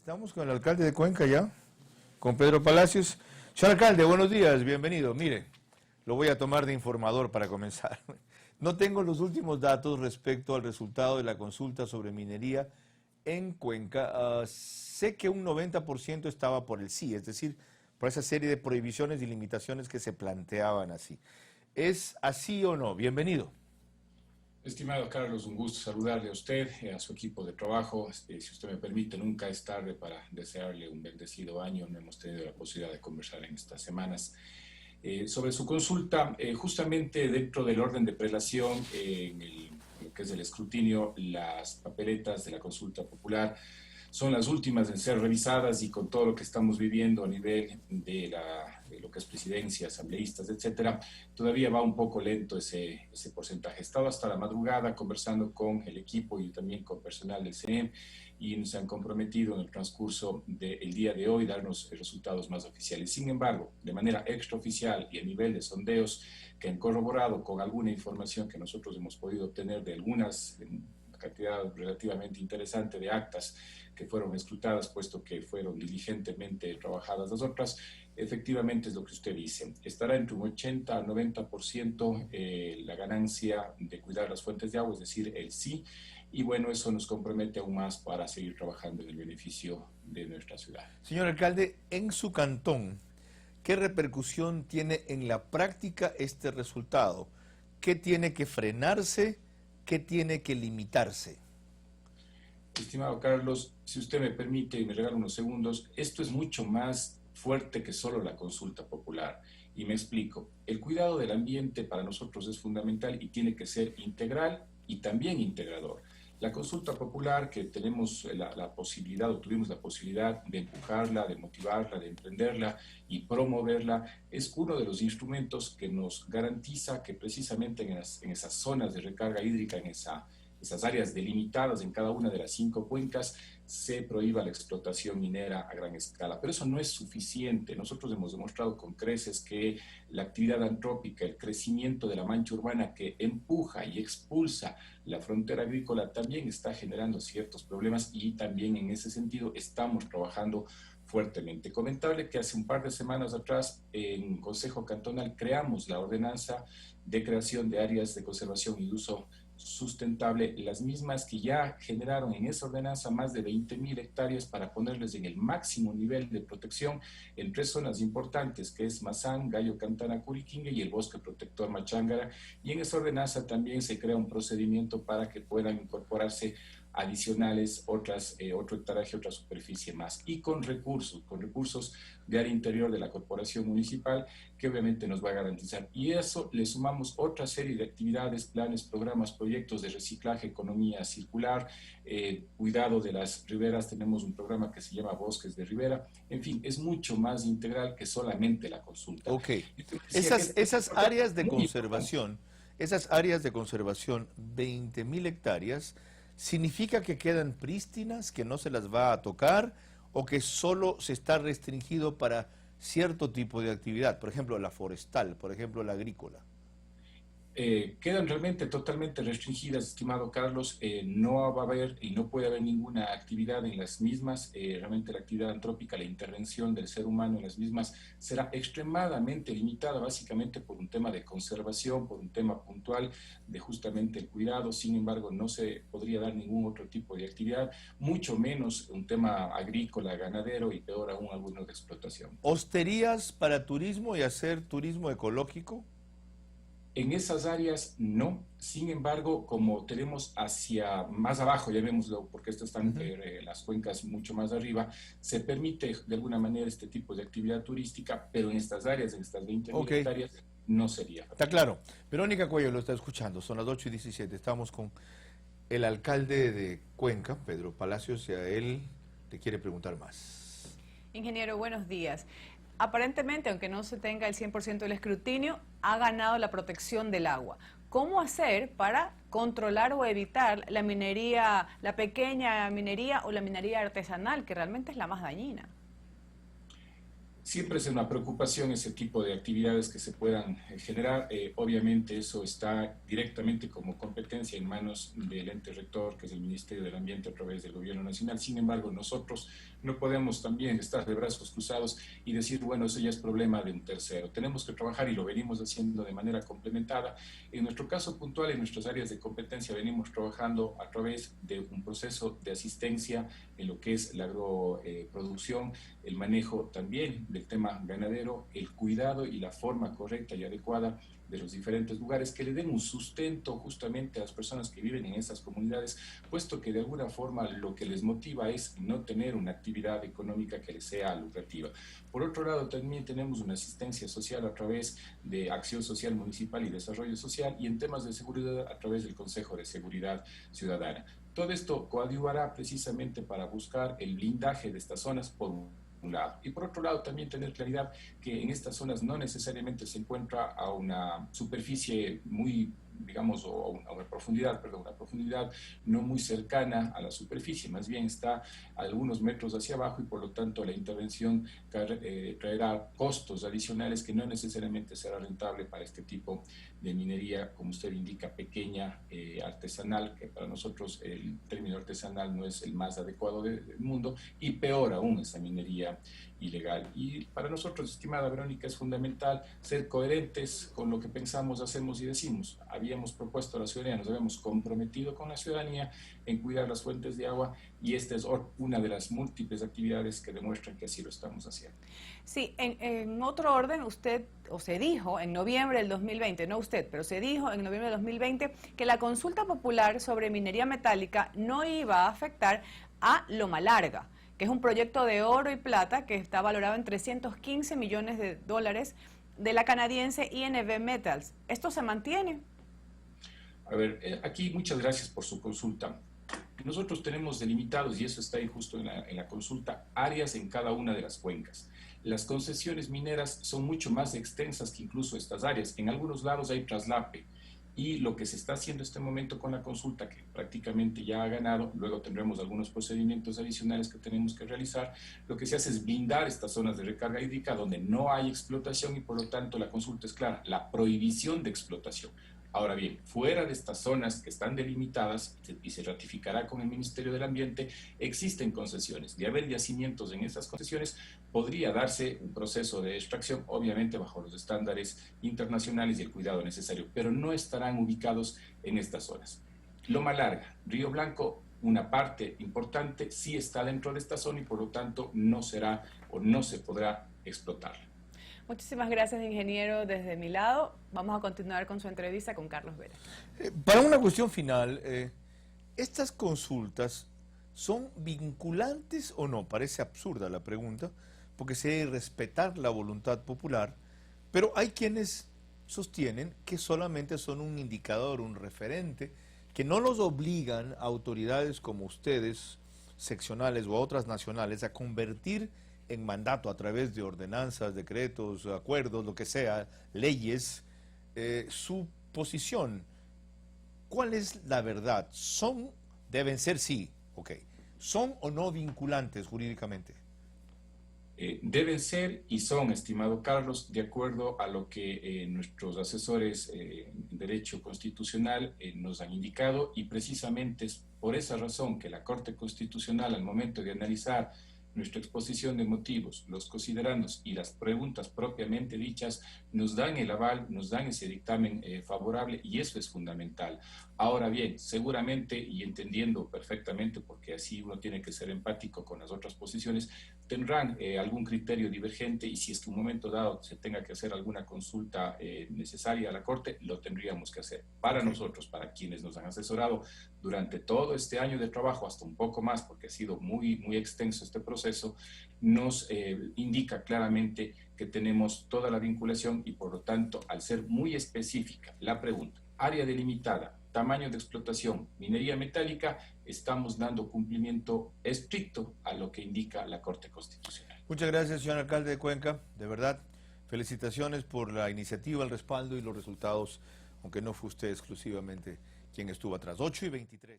Estamos con el alcalde de Cuenca ya, con Pedro Palacios. Señor alcalde, buenos días, bienvenido. Mire, lo voy a tomar de informador para comenzar. No tengo los últimos datos respecto al resultado de la consulta sobre minería en Cuenca. Sé que un 90% estaba por el sí, es decir, por esa serie de prohibiciones y limitaciones que se planteaban así. ¿Es así o no? Bienvenido. Estimado Carlos, un gusto saludarle a usted y a su equipo de trabajo. Si usted me permite, nunca es tarde para desearle un bendecido año. No hemos tenido la posibilidad de conversar en estas semanas. Sobre su consulta, justamente dentro del orden de prelación, lo que es el escrutinio, las papeletas de la consulta popular son las últimas en ser revisadas, y con todo lo que estamos viviendo a nivel de lo que es presidencia, asambleístas, etcétera, todavía va un poco lento ese porcentaje. He estado hasta la madrugada conversando con el equipo y también con personal del CNE, y nos han comprometido en el transcurso del día de hoy darnos resultados más oficiales. Sin embargo, de manera extraoficial y a nivel de sondeos que han corroborado con alguna información que nosotros hemos podido obtener de algunas cantidad relativamente interesante de actas que fueron escrutadas, puesto que fueron diligentemente trabajadas las otras, efectivamente es lo que usted dice. Estará entre un 80 al 90% la ganancia de cuidar las fuentes de agua, es decir, el sí, y bueno, eso nos compromete aún más para seguir trabajando en el beneficio de nuestra ciudad. Señor alcalde, en su cantón, ¿qué repercusión tiene en la práctica este resultado? ¿Qué tiene que frenarse? ¿Qué tiene que limitarse? Estimado Carlos, si usted me permite y me regala unos segundos, esto es mucho más fuerte que solo la consulta popular. Y me explico. El cuidado del ambiente para nosotros es fundamental y tiene que ser integral y también integrador. La consulta popular, que tenemos la posibilidad, o tuvimos la posibilidad de empujarla, de motivarla, de emprenderla y promoverla, es uno de los instrumentos que nos garantiza que precisamente en esas zonas de recarga hídrica, en esas áreas delimitadas en cada una de las 5 cuencas, se prohíba la explotación minera a gran escala. Pero eso no es suficiente. Nosotros hemos demostrado con creces que la actividad antrópica, el crecimiento de la mancha urbana que empuja y expulsa la frontera agrícola, también está generando ciertos problemas, y también en ese sentido estamos trabajando fuertemente. Comentarle que hace un par de semanas atrás en Consejo Cantonal creamos la ordenanza de creación de áreas de conservación y uso sustentable, las mismas que ya generaron en esa ordenanza más de 20.000 hectáreas para ponerles en el máximo nivel de protección en 3 zonas importantes, que es Mazán, Gallo Cantana, Curiquingue y el Bosque Protector Machángara. Y en esa ordenanza también se crea un procedimiento para que puedan incorporarse adicionales otro hectárea, otra superficie más, y con recursos de área interior de la corporación municipal, que obviamente nos va a garantizar. Y eso le sumamos otra serie de actividades, planes, programas, proyectos de reciclaje, economía circular, cuidado de las riberas. Tenemos un programa que se llama Bosques de Ribera. En fin, es mucho más integral que solamente la consulta. Ok, esas áreas de conservación, 20.000 hectáreas, ¿significa que quedan prístinas, que no se las va a tocar, o que solo se está restringido para cierto tipo de actividad? Por ejemplo, la forestal, por ejemplo, la agrícola. Quedan realmente totalmente restringidas, estimado Carlos. No va a haber y no puede haber ninguna actividad en las mismas. Realmente la actividad antrópica, la intervención del ser humano en las mismas será extremadamente limitada, básicamente por un tema de conservación, por un tema puntual de justamente el cuidado. Sin embargo, no se podría dar ningún otro tipo de actividad, mucho menos un tema agrícola, ganadero, y peor aún algunos de explotación. ¿Hosterías para turismo y hacer turismo ecológico? En esas áreas no. Sin embargo, como tenemos hacia más abajo, ya vemoslo, porque estas están las cuencas mucho más arriba, se permite de alguna manera este tipo de actividad turística, pero en estas áreas, en estas 20.000 hectáreas, no sería. Está claro. Verónica Cuello lo está escuchando, son las 8:17. Estamos con el alcalde de Cuenca, Pedro Palacios, y a él te quiere preguntar más. Ingeniero, buenos días. Aparentemente, aunque no se tenga el 100% del escrutinio, ha ganado la protección del agua. ¿Cómo hacer para controlar o evitar la minería, la pequeña minería o la minería artesanal, que realmente es la más dañina? Siempre es una preocupación ese tipo de actividades que se puedan generar. Obviamente eso está directamente como competencia en manos del ente rector, que es el Ministerio del Ambiente a través del Gobierno Nacional. Sin embargo, nosotros no podemos también estar de brazos cruzados y decir, bueno, eso ya es problema de un tercero. Tenemos que trabajar y lo venimos haciendo de manera complementada. En nuestro caso puntual, en nuestras áreas de competencia, venimos trabajando a través de un proceso de asistencia en lo que es la agroproducción, el manejo también del tema ganadero, el cuidado y la forma correcta y adecuada de los diferentes lugares que le den un sustento justamente a las personas que viven en estas comunidades, puesto que de alguna forma lo que les motiva es no tener una actividad económica que les sea lucrativa. Por otro lado, también tenemos una asistencia social a través de Acción Social Municipal y Desarrollo Social, y en temas de seguridad a través del Consejo de Seguridad Ciudadana. Todo esto coadyuvará precisamente para buscar el blindaje de estas zonas por un lado. Y por otro lado, también tener claridad que en estas zonas no necesariamente se encuentra a una superficie muy, digamos, o a una profundidad, perdón, una profundidad no muy cercana a la superficie, más bien está a algunos metros hacia abajo, y por lo tanto la intervención traerá costos adicionales que no necesariamente será rentable para este tipo de minería, como usted indica, pequeña, artesanal, que para nosotros el término artesanal no es el más adecuado del mundo, y peor aún esa minería ilegal. Y para nosotros, estimada Verónica, es fundamental ser coherentes con lo que pensamos, hacemos y decimos. Habíamos propuesto a la ciudadanía, nos habíamos comprometido con la ciudadanía en cuidar las fuentes de agua, y esta es una de las múltiples actividades que demuestran que así lo estamos haciendo. Sí, en otro orden, usted, o se dijo en noviembre del 2020, no usted, pero se dijo en noviembre del 2020 que la consulta popular sobre minería metálica no iba a afectar a Loma Larga, que es un proyecto de oro y plata que está valorado en 315 millones de dólares de la canadiense INV Metals. ¿Esto se mantiene? A ver, aquí muchas gracias por su consulta. Nosotros tenemos delimitados, y eso está ahí justo en la consulta, áreas en cada una de las cuencas. Las concesiones mineras son mucho más extensas que incluso estas áreas. En algunos lados hay traslape, y lo que se está haciendo en este momento con la consulta, que prácticamente ya ha ganado, luego tendremos algunos procedimientos adicionales que tenemos que realizar, lo que se hace es blindar estas zonas de recarga hídrica donde no hay explotación, y por lo tanto la consulta es clara, la prohibición de explotación. Ahora bien, fuera de estas zonas que están delimitadas, y se ratificará con el Ministerio del Ambiente, existen concesiones. De haber yacimientos en esas concesiones, podría darse un proceso de extracción, obviamente bajo los estándares internacionales y el cuidado necesario, pero no estarán ubicados en estas zonas. Loma Larga, Río Blanco, una parte importante sí está dentro de esta zona, y por lo tanto no será o no se podrá explotar. Muchísimas gracias, ingeniero. Desde mi lado, vamos a continuar con su entrevista con Carlos Vera. Para una cuestión final, ¿estas consultas son vinculantes o no? Parece absurda la pregunta, porque se debe respetar la voluntad popular, pero hay quienes sostienen que solamente son un indicador, un referente, que no los obligan a autoridades como ustedes, seccionales o a otras nacionales, a convertir en mandato a través de ordenanzas, decretos, acuerdos, lo que sea, leyes, su posición. ¿Cuál es la verdad? Deben ser sí, ok. ¿Son o no vinculantes jurídicamente? Deben ser y son, estimado Carlos, de acuerdo a lo que nuestros asesores en Derecho Constitucional nos han indicado, y precisamente es por esa razón que la Corte Constitucional, al momento de analizar nuestra exposición de motivos, los considerandos y las preguntas propiamente dichas, nos dan el aval, nos dan ese dictamen favorable, y eso es fundamental. Ahora bien, seguramente, y entendiendo perfectamente, porque así uno tiene que ser empático con las otras posiciones, tendrán algún criterio divergente, y si es que un momento dado se tenga que hacer alguna consulta necesaria a la Corte, lo tendríamos que hacer. Para nosotros, para quienes nos han asesorado durante todo este año de trabajo, hasta un poco más, porque ha sido muy, muy extenso este proceso, nos indica claramente que tenemos toda la vinculación, y por lo tanto, al ser muy específica la pregunta, área delimitada, tamaño de explotación, minería metálica, estamos dando cumplimiento estricto a lo que indica la Corte Constitucional. Muchas gracias, señor alcalde de Cuenca. De verdad, felicitaciones por la iniciativa, el respaldo y los resultados, aunque no fue usted exclusivamente quien estuvo atrás. 8:23.